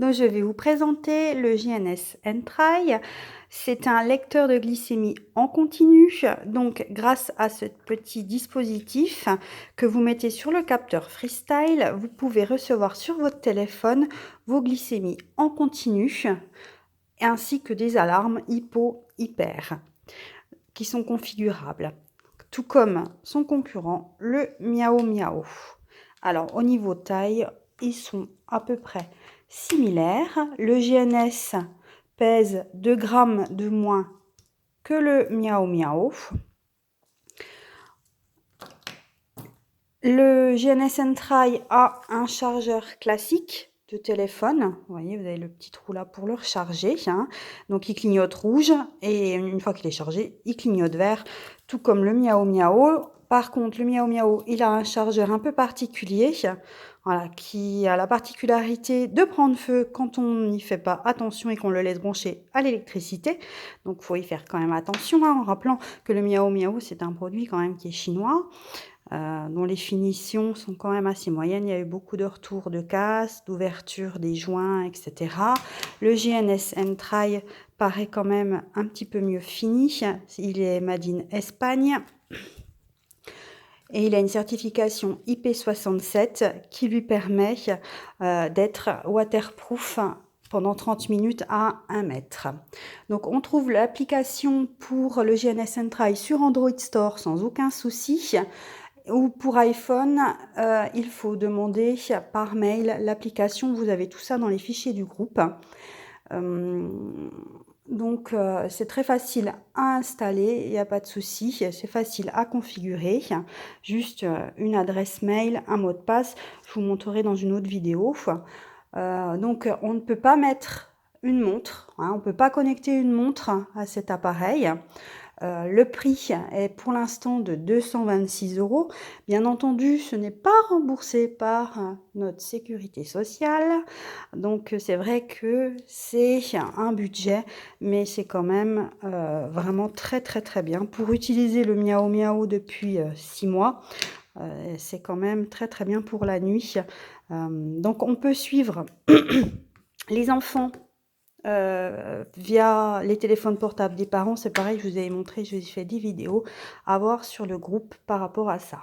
Donc, je vais vous présenter le GNS N-Try. C'est un lecteur de glycémie en continu. Donc, grâce à ce petit dispositif que vous mettez sur le capteur Freestyle, vous pouvez recevoir sur votre téléphone vos glycémies en continu, ainsi que des alarmes hypo-hyper qui sont configurables, tout comme son concurrent, le Miao Miao. Alors, au niveau taille, ils sont à peu près similaires. Le GNS pèse 2 grammes de moins que le Miao Miao. Le GNS N-Try a un chargeur classique de téléphone. Vous voyez, vous avez le petit trou là pour le recharger. Donc, il clignote rouge et une fois qu'il est chargé, il clignote vert, tout comme le Miao Miao. Par contre, le Miao Miao, il a un chargeur un peu particulier, voilà, qui a la particularité de prendre feu quand on n'y fait pas attention et qu'on le laisse brancher à l'électricité. Donc, il faut y faire quand même attention, en rappelant que le Miao Miao, c'est un produit quand même qui est chinois. Dont les finitions sont quand même assez moyennes. Il y a eu beaucoup de retours de casse, d'ouverture des joints, etc. Le GNS N-Try paraît quand même un petit peu mieux fini. Il est made in Espagne. Et il a une certification IP67 qui lui permet d'être waterproof pendant 30 minutes à 1 mètre. Donc, on trouve l'application pour le GNS N-Try sur Android Store sans aucun souci. Ou pour iPhone, il faut demander par mail l'application. Vous avez tout ça dans les fichiers du groupe. Donc, c'est très facile à installer, il n'y a pas de souci. C'est facile à configurer. Juste une adresse mail, un mot de passe. Je vous montrerai dans une autre vidéo. Donc, on ne peut pas mettre une montre. On ne peut pas connecter une montre à cet appareil. Le prix est pour l'instant de 226 €. Bien entendu, ce n'est pas remboursé par notre sécurité sociale. Donc, c'est vrai que c'est un budget, mais c'est quand même vraiment très, très, très bien. Pour utiliser le Miao Miao depuis 6 mois, c'est quand même très, très bien pour la nuit. Donc, on peut suivre les enfants via les téléphones portables des parents. C'est pareil, je vous ai montré, je vous ai fait des vidéos à voir sur le groupe par rapport à ça.